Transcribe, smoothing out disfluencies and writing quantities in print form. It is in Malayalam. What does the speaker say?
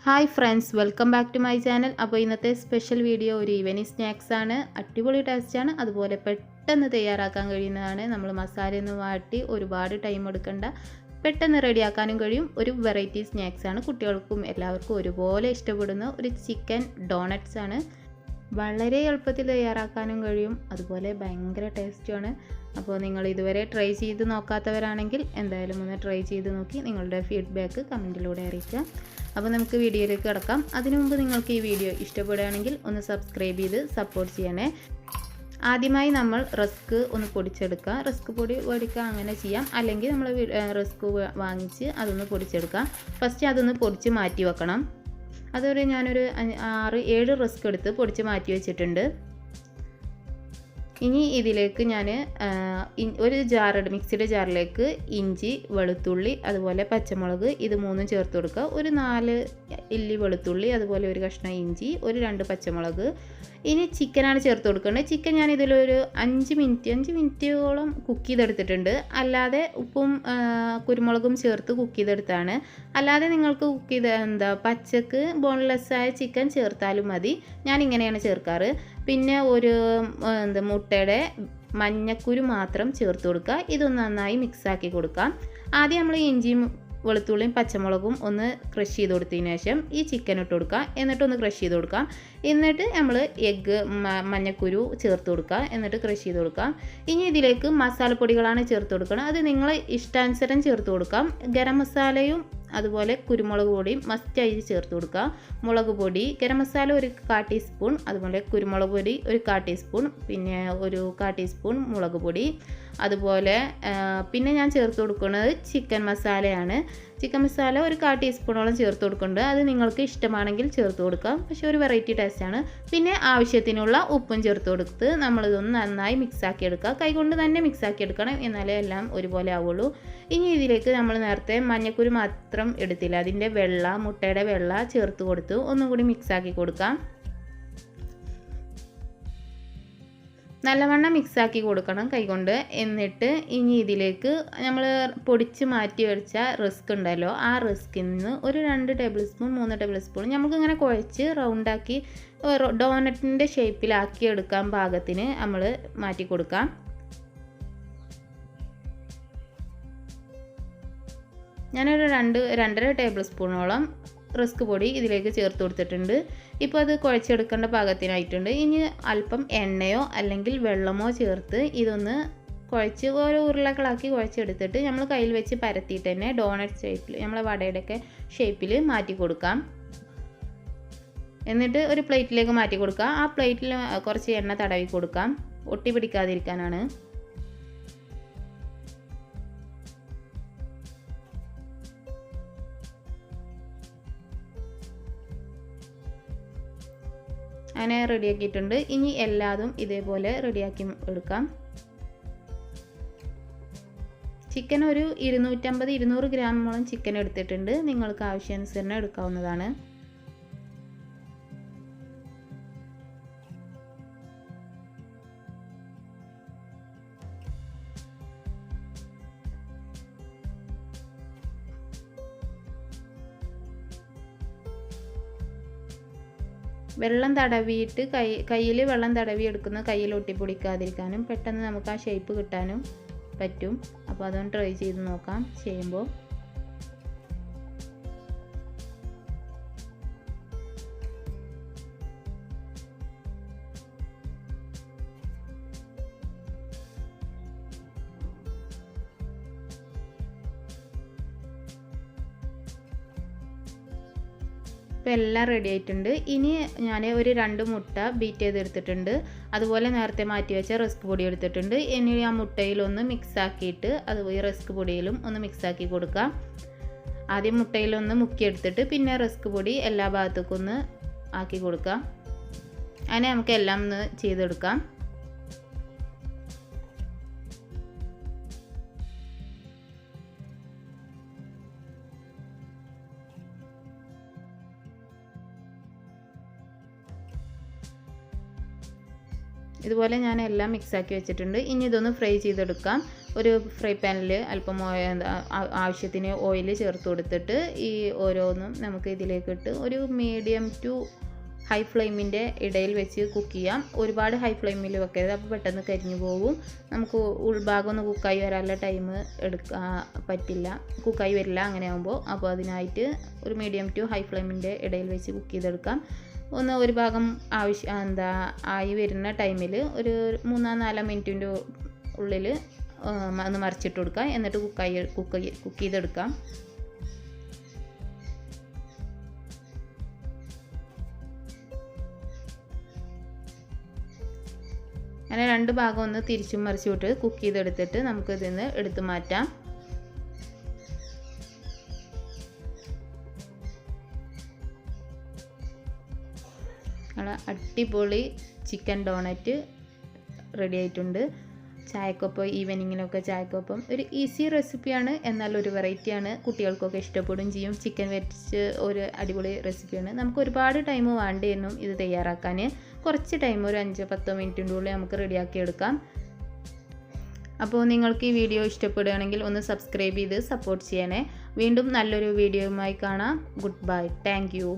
Hi friends, welcome back to my channel. അപ്പോൾ ഇന്നത്തെ സ്പെഷ്യൽ വീഡിയോ ഒരു ഈവനിങ് സ്നാക്സ് ആണ്. അടിപൊളി ടേസ്റ്റാണ്, അതുപോലെ പെട്ടെന്ന് തയ്യാറാക്കാൻ കഴിയുന്നതാണ്. നമ്മൾ മസാലയൊന്നും വാട്ടി ഒരുപാട് ടൈം എടുക്കേണ്ട, പെട്ടെന്ന് റെഡിയാക്കാനും കഴിയും. ഒരു വെറൈറ്റി സ്നാക്സ് ആണ്, കുട്ടികൾക്കും എല്ലാവർക്കും ഒരുപോലെ ഇഷ്ടപ്പെടുന്ന ഒരു ചിക്കൻ ഡോണറ്റ്സ് ആണ്. വളരെ എളുപ്പത്തിൽ തയ്യാറാക്കാനും കഴിയും, അതുപോലെ ഭയങ്കര ടേസ്റ്റുമാണ്. അപ്പോൾ നിങ്ങൾ ഇതുവരെ ട്രൈ ചെയ്ത് നോക്കാത്തവരാണെങ്കിൽ എന്തായാലും ഒന്ന് ട്രൈ ചെയ്ത് നോക്കി നിങ്ങളുടെ ഫീഡ്ബാക്ക് കമൻറ്റിലൂടെ അറിയിക്കുക. അപ്പോൾ നമുക്ക് വീഡിയോയിലേക്ക് കിടക്കാം. അതിനു മുമ്പ് നിങ്ങൾക്ക് ഈ വീഡിയോ ഇഷ്ടപ്പെടുകയാണെങ്കിൽ ഒന്ന് സബ്സ്ക്രൈബ് ചെയ്ത് സപ്പോർട്ട് ചെയ്യണേ. ആദ്യമായി നമ്മൾ റസ്ക് ഒന്ന് പൊടിച്ചെടുക്കുക. റസ്ക് പൊടി പൊടിക്കുക അങ്ങനെ ചെയ്യാം, അല്ലെങ്കിൽ നമ്മൾ റസ്ക് വാങ്ങിച്ച് അതൊന്ന് പൊടിച്ചെടുക്കാം. ഫസ്റ്റ് അതൊന്ന് പൊടിച്ച് മാറ്റി വെക്കണം. ഞാനൊരു 6-7 റസ്ക് എടുത്ത് പൊടിച്ച് മാറ്റി വെച്ചിട്ടുണ്ട്. ഇനി ഇതിലേക്ക് ഞാൻ ഒരു മിക്സിയുടെ ജാറിലേക്ക് ഇഞ്ചി, വെളുത്തുള്ളി, അതുപോലെ പച്ചമുളക് ഇത് മൂന്നും ചേർത്ത് കൊടുക്കുക. ഒരു 4 ഇല്ലി വെളുത്തുള്ളി, അതുപോലെ ഒരു കഷ്ണം ഇഞ്ചി, ഒരു 2 പച്ചമുളക്. ഇനി ചിക്കനാണ് ചേർത്ത് കൊടുക്കേണ്ടത്. ചിക്കൻ ഞാൻ ഇതിലൊരു 5 മിനിറ്റോളം കുക്ക് ചെയ്തെടുത്തിട്ടുണ്ട്. അല്ലാതെ ഉപ്പും കുരുമുളകും ചേർത്ത് കുക്ക് ചെയ്തെടുത്താണ്. അല്ലാതെ നിങ്ങൾക്ക് കുക്ക് ചെയ്ത് പച്ചക്ക് ബോൺലെസ്സായ ചിക്കൻ ചേർത്താലും മതി. ഞാനിങ്ങനെയാണ് ചേർക്കാറ്. പിന്നെ ഒരു മുട്ടയുടെ മഞ്ഞക്കുരു മാത്രം ചേർത്ത് കൊടുക്കുക. ഇതൊന്ന് നന്നായി മിക്സാക്കി കൊടുക്കാം. ആദ്യം നമ്മൾ ഇഞ്ചിയും വെളുത്തുള്ളിയും പച്ചമുളകും ഒന്ന് ക്രഷ് ചെയ്ത് കൊടുത്തതിന് ശേഷം ഈ ചിക്കൻ ഇട്ട് കൊടുക്കുക. എന്നിട്ടൊന്ന് ക്രഷ് ചെയ്ത് കൊടുക്കാം. എന്നിട്ട് നമ്മൾ മഞ്ഞക്കുരു ചേർത്ത് കൊടുക്കുക. എന്നിട്ട് ക്രഷ് ചെയ്ത് കൊടുക്കാം. ഇനി ഇതിലേക്ക് മസാലപ്പൊടികളാണ് ചേർത്ത് കൊടുക്കുന്നത്. അത് നിങ്ങൾ ഇഷ്ടാനുസരണം ചേർത്ത് കൊടുക്കാം. ഗരം മസാലയും അതുപോലെ കുരുമുളക് പൊടിയും മസ്റ്റായി ചേർത്ത് കൊടുക്കുക. മുളക് പൊടി, ഗരം മസാല ഒരു 1/4 ടീസ്പൂൺ, അതുപോലെ കുരുമുളക് പൊടി ഒരു 1/4 ടീസ്പൂൺ, പിന്നെ ഒരു 1/4 ടീസ്പൂൺ മുളക് പൊടി. അതുപോലെ പിന്നെ ഞാൻ ചേർത്ത് കൊടുക്കുന്നത് ചിക്കൻ മസാലയാണ്. ചിക്കൻ മസാല ഒരു 1/4 ടീസ്പൂണോളം ചേർത്ത് കൊടുക്കുന്നുണ്ട്. അത് നിങ്ങൾക്ക് ഇഷ്ടമാണെങ്കിൽ ചേർത്ത് കൊടുക്കാം, പക്ഷേ ഒരു വെറൈറ്റി ടേസ്റ്റാണ്. പിന്നെ ആവശ്യത്തിനുള്ള ഉപ്പും ചേർത്ത് കൊടുത്ത് നമ്മളിതൊന്ന് നന്നായി മിക്സാക്കി എടുക്കുക. കൈകൊണ്ട് തന്നെ മിക്സാക്കി എടുക്കണം, എന്നാലേ എല്ലാം ഒരുപോലെ ആവുള്ളൂ. ഇനി ഇതിലേക്ക് നമ്മൾ നേരത്തെ മഞ്ഞക്കുരു മാത്രം എടുത്തില്ല, അതിൻ്റെ മുട്ടയുടെ വെള്ള ചേർത്ത് കൊടുത്ത് ഒന്നും കൂടി മിക്സാക്കി കൊടുക്കാം. നല്ലവണ്ണം മിക്സാക്കി കൊടുക്കണം കൈകൊണ്ട്. എന്നിട്ട് ഇനി ഇതിലേക്ക് നമ്മൾ പൊടിച്ച് മാറ്റി വെച്ച റസ്ക് ഉണ്ടല്ലോ, ആ റസ്കിൽ നിന്ന് ഒരു 2 ടേബിൾ സ്പൂൺ 3 ടേബിൾ സ്പൂൺ നമുക്കിങ്ങനെ കുഴച്ച് റൗണ്ടാക്കി ഡോനറ്റിൻ്റെ ഷേപ്പിലാക്കി എടുക്കാൻ പാകത്തിന് നമ്മൾ മാറ്റി കൊടുക്കാം. ഞാനൊരു 2-2.5 ടേബിൾ സ്പൂണോളം റസ്ക് പൊടി ഇതിലേക്ക് ചേർത്ത് കൊടുത്തിട്ടുണ്ട്. ഇപ്പോൾ അത് കുഴച്ചെടുക്കേണ്ട പാകത്തിനായിട്ടുണ്ട്. ഇനി അല്പം എണ്ണയോ അല്ലെങ്കിൽ വെള്ളമോ ചേർത്ത് ഇതൊന്ന് കുഴച്ച് ഓരോ ഉരുളകളാക്കി കുഴച്ചെടുത്തിട്ട് നമ്മൾ കയ്യിൽ വെച്ച് പരത്തിയിട്ട് തന്നെ ഡോണറ്റ് ഷേപ്പിൽ, നമ്മളെ വടയുടെയൊക്കെ ഷേപ്പിൽ മാറ്റി കൊടുക്കാം. എന്നിട്ട് ഒരു പ്ലേറ്റിലേക്ക് മാറ്റി കൊടുക്കുക. ആ പ്ലേറ്റിൽ കുറച്ച് എണ്ണ തടവി കൊടുക്കാം, ഒട്ടി പിടിക്കാതിരിക്കാനാണ്. അങ്ങനെ റെഡിയാക്കിയിട്ടുണ്ട്. ഇനി എല്ലാതും ഇതേപോലെ റെഡിയാക്കി എടുക്കാം. ചിക്കൻ ഒരു 250-200 ഗ്രാമോളം ചിക്കൻ എടുത്തിട്ടുണ്ട്. നിങ്ങൾക്ക് ആവശ്യാനുസരണം എടുക്കാവുന്നതാണ്. വെള്ളം തടവിയിട്ട് കയ്യിൽ വെള്ളം തടവി എടുക്കുന്ന കയ്യിൽ ഒട്ടിപ്പൊടിക്കാതിരിക്കാനും പെട്ടെന്ന് നമുക്ക് ആ ഷേപ്പ് കിട്ടാനും പറ്റും. അപ്പോൾ അതൊന്ന് ട്രൈ ചെയ്ത് നോക്കാം ചെയ്യുമ്പോൾ. ഇപ്പോൾ എല്ലാം റെഡി ആയിട്ടുണ്ട്. ഇനി ഞാൻ ഒരു 2 മുട്ട ബീറ്റ് ചെയ്തെടുത്തിട്ടുണ്ട്. അതുപോലെ നേരത്തെ മാറ്റി വെച്ച റസ്ക് പൊടി എടുത്തിട്ടുണ്ട്. ഇനി ആ മുട്ടയിലൊന്ന് മിക്സാക്കിയിട്ട് അത് ഈ റസ്ക് പൊടിയിലും ഒന്ന് മിക്സാക്കി കൊടുക്കുക. ആദ്യം മുട്ടയിലൊന്ന് മുക്കിയെടുത്തിട്ട് പിന്നെ റസ്ക് പൊടി എല്ലാ ഭാഗത്തേക്കും ഒന്ന് ആക്കി കൊടുക്കുക. അങ്ങനെ നമുക്ക് എല്ലാം ഒന്ന് ചെയ്തെടുക്കാം. ഇതുപോലെ ഞാൻ എല്ലാം മിക്സാക്കി വെച്ചിട്ടുണ്ട്. ഇനി ഇതൊന്ന് ഫ്രൈ ചെയ്തെടുക്കാം. ഒരു ഫ്രൈ പാനിൽ അല്പം ആവശ്യത്തിന് ഓയിൽ ചേർത്ത് കൊടുത്തിട്ട് ഈ ഓരോന്നും നമുക്ക് ഇതിലേക്ക് ഇട്ട് ഒരു മീഡിയം ടു ഹൈ ഫ്ലെയിമിൻ്റെ ഇടയിൽ വെച്ച് കുക്ക് ചെയ്യാം. ഒരുപാട് ഹൈ ഫ്ലെയിമിൽ വെക്കരുത്, അപ്പോൾ പെട്ടെന്ന് കരിഞ്ഞു പോകും. നമുക്ക് ഉൾഭാഗം ഒന്ന് കുക്കായി വരാനുള്ള ടൈം കുക്കായി വരില്ല അങ്ങനെ ആകുമ്പോൾ. അപ്പോൾ അതിനായിട്ട് ഒരു മീഡിയം ടു ഹൈ ഫ്ലെയിമിൻ്റെ ഇടയിൽ വെച്ച് കുക്ക് ചെയ്തെടുക്കാം. ഒരു ഭാഗം ആയി വരുന്ന ടൈമിൽ ഒരു 3-4 മിനിറ്റിൻ്റെ ഉള്ളിൽ ഒന്ന് മറിച്ചിട്ട് കൊടുക്കാം. എന്നിട്ട് കുക്ക് ചെയ്തെടുക്കാം. അങ്ങനെ 2 ഭാഗം ഒന്ന് തിരിച്ചും മറിച്ചും ഇട്ട് കുക്ക് ചെയ്തെടുത്തിട്ട് നമുക്ക് ഇതിൽ നിന്ന് എടുത്തു മാറ്റാം. അടിപൊളി ചിക്കൻ ഡോണറ്റ് റെഡി ആയിട്ടുണ്ട്. ചായക്കൊപ്പം ഈവനിങ്ങിലൊക്കെ ചായക്കൊപ്പം ഒരു ഈസി റെസിപ്പിയാണ്, എന്നാൽ ഒരു വെറൈറ്റിയാണ്. കുട്ടികൾക്കൊക്കെ ഇഷ്ടപ്പെടുകയും ചെയ്യും. ചിക്കൻ വെച്ച് ഒരു അടിപൊളി റെസിപ്പിയാണ്. നമുക്ക് ഒരുപാട് ടൈം വേണ്ടിയിരുന്നു ഇത് തയ്യാറാക്കാൻ. കുറച്ച് ടൈം ഒരു 5-10 മിനിറ്റിൻ്റെ ഉള്ളിൽ നമുക്ക് റെഡിയാക്കി എടുക്കാം. അപ്പോൾ നിങ്ങൾക്ക് ഈ വീഡിയോ ഇഷ്ടപ്പെടുകയാണെങ്കിൽ ഒന്ന് സബ്സ്ക്രൈബ് ചെയ്ത് സപ്പോർട്ട് ചെയ്യണേ. വീണ്ടും നല്ലൊരു വീഡിയോയുമായി കാണാം. Good bye. Thank you.